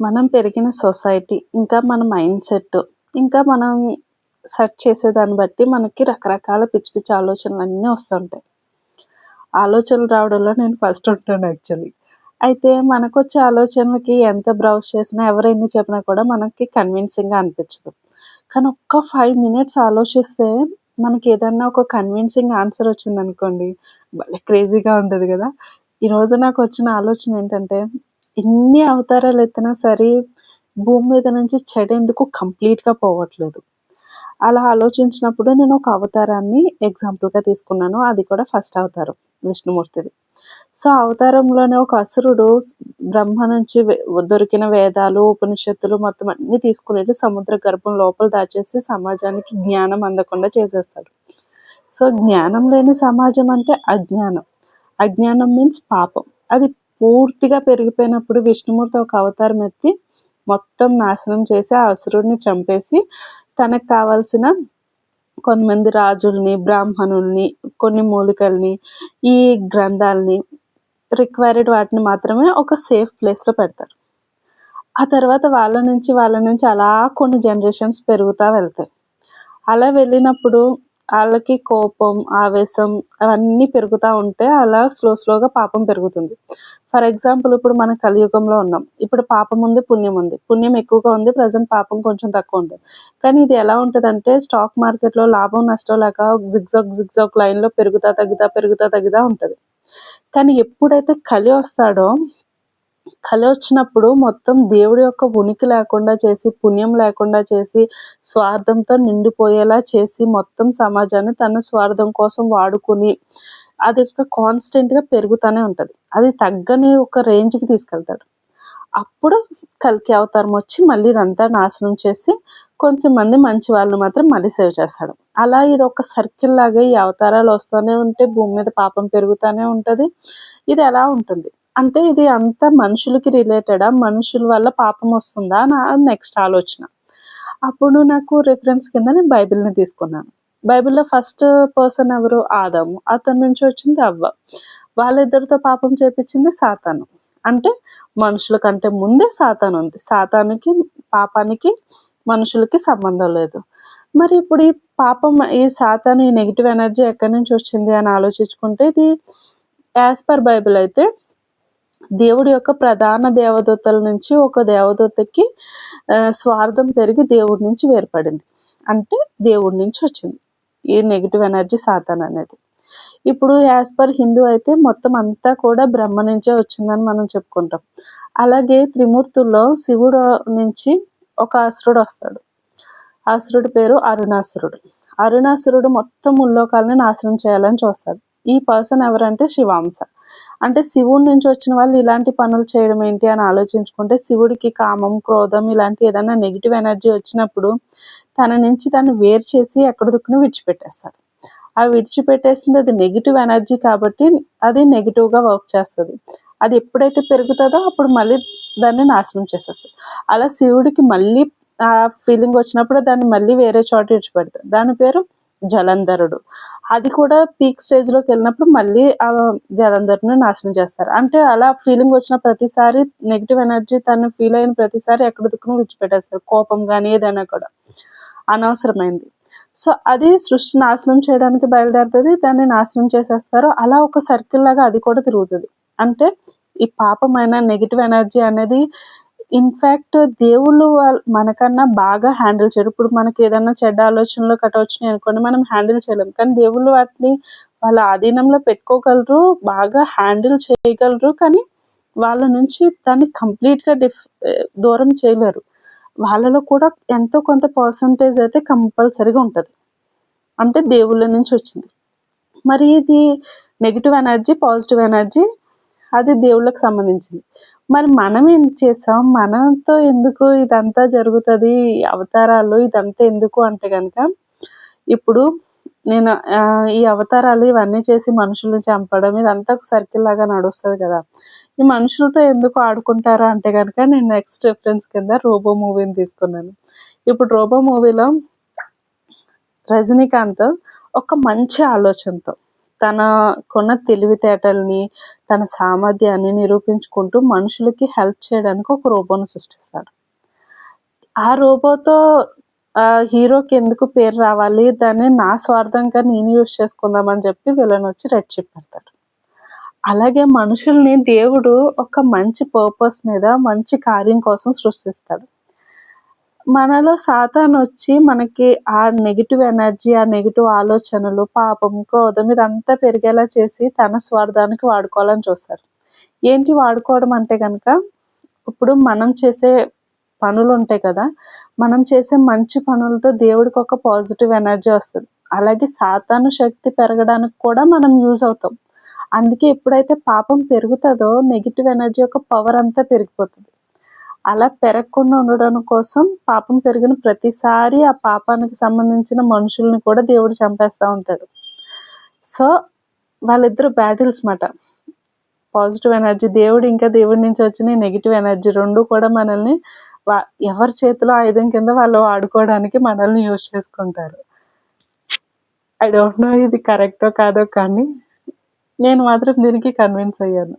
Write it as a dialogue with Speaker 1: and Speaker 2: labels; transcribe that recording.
Speaker 1: మనం పెరిగిన సొసైటీ, ఇంకా మన మైండ్ సెట్, ఇంకా మనం సెర్చ్ చేసేదాన్ని బట్టి మనకి రకరకాల పిచ్చి పిచ్చి ఆలోచనలన్నీ వస్తుంటాయి. ఆలోచనలు రావడంలో నేను ఫస్ట్ ఉంటాను యాక్చువల్లీ. అయితే మనకొచ్చే ఆలోచనలకి ఎంత బ్రౌజ్ చేసినా, ఎవరెన్ని చెప్పినా కూడా మనకి కన్విన్సింగ్‌గా అనిపించదు. కానీ ఒక్క 5 మినిట్స్ ఆలోచిస్తే మనకేదన్నా ఒక కన్విన్సింగ్ ఆన్సర్ వచ్చిందనుకోండి, భలే క్రేజీగా ఉంటది గదా! ఈరోజు నాకొచ్చిన ఆలోచన ఏంటంటే, ఇన్ని అవతారాలు ఎత్తినా సరే భూమి మీద నుంచి చెడెందుకు కంప్లీట్‌గా పోవట్లేదు. అలా ఆలోచించినప్పుడు నేను ఒక అవతారాన్ని ఎగ్జాంపుల్‌గా తీసుకున్నాను. అది కూడా ఫస్ట్ అవతారం విష్ణుమూర్తిది. సో, అవతారంలోనే ఒక అసురుడు బ్రహ్మ నుంచి దొరికిన వేదాలు, ఉపనిషత్తులు మొత్తం అన్నీ తీసుకొనెళ్ళి సముద్ర గర్భం లోపల దాచేసి సమాజానికి జ్ఞానం అందకుండా చేసేస్తాడు. సో, జ్ఞానం లేని సమాజం అంటే అజ్ఞానం. అజ్ఞానం మీన్స్ పాపం. అది పూర్తిగా పెరిగిపోయినప్పుడు విష్ణుమూర్తి ఒక అవతారం ఎత్తి మొత్తం నాశనం చేసి ఆ అసురుడిని చంపేసి తనకు కావాల్సిన కొంతమంది రాజుల్ని, బ్రాహ్మణుల్ని, కొన్ని మూలికల్ని, ఈ గ్రంథాల్ని రిక్వైర్డ్ వాటిని మాత్రమే ఒక సేఫ్ ప్లేస్‌లో పెడతారు. ఆ తర్వాత వాళ్ళ నుంచి అలా కొన్ని జనరేషన్స్ పెరుగుతా వెళ్తాయి. అలా వెళ్ళినప్పుడు ఆళ్ళకి కోపం, ఆవేశం అవన్నీ పెరుగుతా ఉంటే అలా స్లోగా పాపం పెరుగుతుంది. ఫర్ ఎగ్జాంపుల్ ఇప్పుడు మనం కలియుగంలో ఉన్నాం. ఇప్పుడు పాపం ఉంది, పుణ్యం ఉంది. పుణ్యం ఎక్కువగా ఉంది. ప్రెజెంట్ పాపం కొంచెం తక్కువ ఉంది. కానీ ఇది ఎలా ఉంటదంటే స్టాక్ మార్కెట్‌లో లాభం, నష్టం లేక జిగ్‌జాగ్ లైన్‌లో పెరుగుతా ఉంటది. కానీ ఎప్పుడైతే కలి వస్తాడో, కలి వచ్చినప్పుడు మొత్తం దేవుడి యొక్క ఉనికి లేకుండా చేసి, పుణ్యం లేకుండా చేసి, స్వార్థంతో నిండిపోయేలా చేసి, మొత్తం సమాజాన్ని తన స్వార్థం కోసం వాడుకొని, అది ఇంకా కాన్స్టెంట్‌గా పెరుగుతానే ఉంటది. అది తగ్గని ఒక రేంజ్‌కి తీసుకెళ్తాడు. అప్పుడు కల్కి అవతారం వచ్చి మళ్ళీ ఇదంతా నాశనం చేసి, కొంచెంమంది మంచి వాళ్ళని మాత్రం మళ్ళీ సేవ్ చేస్తాడు. అలా ఇదొక సర్కిల్ లాగా ఈ అవతారాలు వస్తూనే ఉంటే భూమి మీద పాపం పెరుగుతానే ఉంటది. ఇది ఎలా ఉంటుంది? అంటే ఇది అంతా మనుషులకి రిలేటెడా? మనుషుల వల్ల పాపం వస్తుందా? నా నెక్స్ట్ ఆలోచన. అప్పుడు నాకు రిఫరెన్స్ కింద నేను బైబిల్‌ని తీసుకున్నాను. బైబిల్‌లో ఫస్ట్ పర్సన్ ఎవరు? ఆదాము. అతని నుంచి వచ్చింది అవ్వ. వాళ్ళిద్దరితో పాపం చేపిచ్చింది సాతాను. అంటే మనుషుల కంటే ముందే సాతానుంది. సాతానుకి, పాపానికి, మనుషులకి సంబంధం లేదు. మరి ఇప్పుడు ఈ పాపం, ఈ సాతాను, ఈ నెగెటివ్ ఎనర్జీ ఎక్కడి నుంచి వచ్చింది అని ఆలోచించుకుంటే ఇది యాస్ పర్ బైబిల్ అయితే దేవుడి యొక్క ప్రధాన దేవదూతల నుంచి ఒక దేవదూతకి స్వార్థం పెరిగి దేవుడి నుంచి వేరుపడింది. అంటే దేవుడి నుంచి వచ్చింది ఈ నెగెటివ్ ఎనర్జీ సాతాన్ అనేది. ఇప్పుడు యాస్ పర్ హిందూ అయితే మొత్తం అంతా కూడా బ్రహ్మ నుంచే వచ్చిందని మనం చెప్పుకుంటాం. అలాగే త్రిమూర్తుల్లో శివుడు నుంచి ఒక అసురుడు వస్తాడు. ఆ అసురుడి పేరు అరుణాసురుడు. అరుణాసురుడు మొత్తం ముల్లోకాలని నాశనం చేయాలని చూస్తాడు. ఈ పర్సన్ ఎవరంటే శివాంశ. అంటే శివుడి నుంచి వచ్చిన వాళ్ళు ఇలాంటి పనులు చేయడం ఏంటి అని ఆలోచించుకుంటే శివుడికి కామం, క్రోధం ఇలాంటి ఏదైనా నెగెటివ్ ఎనర్జీ వచ్చినప్పుడు తన నుంచి తను వేరు చేసి ఎక్కడ దుక్కున విడిచిపెట్టేస్తాడు. ఆ విడిచిపెట్టేసింది అది నెగెటివ్ ఎనర్జీ కాబట్టి అది నెగెటివ్‌గా వర్క్ చేస్తది. అది ఎప్పుడైతే పెరుగుతదో అప్పుడు మళ్ళీ దాన్ని నాశనం చేసేస్తది. అలా శివుడికి మళ్ళీ ఆ ఫీలింగ్ వచ్చినప్పుడు దాన్ని మళ్ళీ వేరే చోట విడిచిపెడతాడు. దాని పేరు జలంధరుడు. అది కూడా పీక్ స్టేజ్‌లోకి వెళ్ళినప్పుడు మళ్ళీ జలంధర్‌ని నాశనం చేస్తారు. అంటే అలా ఫీలింగ్ వచ్చిన ప్రతిసారి నెగెటివ్ ఎనర్జీ తను ఫీల్ అయిన ప్రతిసారి ఎక్కడ దుక్కున విడిచిపెట్టేస్తారు. కోపం గాని ఏదైనా కూడా అనవసరమైంది. సో, అది సృష్టి నాశనం చేయడానికి బయలుదేరుతది. దాన్ని నాశనం చేసేస్తారు. అలా ఒక సర్కిల్ లాగా అది కూడా తిరుగుతది. అంటే ఈ పాపమైన నెగెటివ్ ఎనర్జీ అనేది ఇన్‌ఫాక్ట్ దేవుళ్ళు మనకన్నా బాగా హ్యాండిల్ చేయరు. ఇప్పుడు మనకేదన్నా చెడ్డ ఆలోచనలు గట్టా వచ్చినాయనుకోండి, మనం హ్యాండిల్ చేయలేం. కానీ దేవుళ్ళు వాటిని వాళ్ళ ఆధీనంలో పెట్టుకోగలరు. బాగా హ్యాండిల్ చేయగలరు. కానీ వాళ్ళ నుంచి దాన్ని కంప్లీట్‌గా దూరం చేయలేరు. వాళ్ళలో కూడా ఎంతో కొంత పర్సెంటేజ్ అయితే కంపల్సరీగా ఉంటది. అంటే దేవుళ్ళ నుంచి వచ్చింది. మరి ఇది నెగెటివ్ ఎనర్జీ, పాజిటివ్ ఎనర్జీ అది దేవుళ్ళకి సంబంధించింది. మరి మనం ఏం చేసాం? మనతో ఎందుకు ఇదంతా జరుగుతది? అవతారాలు ఇదంతా ఎందుకు అంటే గనక, ఇప్పుడు నేను ఈ అవతారాలు ఇవన్నీ చేసి మనుషుల్ని చంపడం ఇదంతా ఒక సర్కిల్ లాగా నడుస్తది కదా! ఈ మనుషులతో ఎందుకు ఆడుకుంటారా అంటే గనక నేను నెక్స్ట్ రిఫరెన్స్ కింద 'రోబో' మూవీని తీసుకున్నాను. ఇప్పుడు 'రోబో' మూవీలో రజనీకాంత్ ఒక మంచి ఆలోచనతో తనకున్న తెలివితేటల్ని, తన సామర్థ్యాన్ని నిరూపించుకుంటూ మనుషులకి హెల్ప్ చేయడానికి ఒక రోబోని సృష్టిస్తాడు. ఆ రోబోతో హీరోకి ఎందుకు పేరు రావాలి, దాన్ని నా స్వార్థంగా నేను యూజ్ చేసుకుందామని చెప్పి విలనొచ్చి రెడ్ షిప్ పెడతాడు. అలాగే మనుషుల్ని దేవుడు ఒక మంచి పర్పస్ మీద, మంచి కార్యం కోసం సృష్టిస్తాడు. మనలో సాతానొచ్చి మనకి ఆ నెగెటివ్ ఎనర్జీ, ఆ నెగెటివ్ ఆలోచనలు, పాపం, క్రోధం ఇదంతా పెరిగేలా చేసి తన స్వార్థానికి వాడుకోవాలని చూస్తారు. ఏంటి వాడుకోవడం అంటే గనక, ఇప్పుడు మనం చేసే పనులుంటాయి కదా! మనం చేసే మంచి పనులతో దేవుడికి ఒక పాజిటివ్ ఎనర్జీ వస్తది. అలాగే సాతాను శక్తి పెరగడానికి కూడా మనం యూజ్ అవుతాం. అందుకే ఎప్పుడైతే పాపం పెరుగుతదో నెగెటివ్ ఎనర్జీ యొక్క పవర్ అంతా పెరిగిపోతది. అలా పెరగకుండా ఉండడం కోసం పాపం పెరిగిన ప్రతిసారి ఆ పాపానికి సంబంధించిన మనుషుల్ని కూడా దేవుడు చంపేస్తా ఉంటాడు. సో, వాళ్ళిద్దరు బ్యాటిల్స్ మాట. పాజిటివ్ ఎనర్జీ దేవుడు, ఇంకా దేవుడి నుంచి వచ్చిన నెగెటివ్ ఎనర్జీ 2 కూడా మనల్ని వ ఎవరి చేతిలో ఆయుధం కింద వాళ్ళు వాడుకోవడానికి మనల్ని యూజ్ చేసుకుంటారు. ఐ డోంట్ నో ఇది కరెక్టో కాదో కానీ, నేను మాత్రం దీనికి కన్విన్స్ అయ్యాను.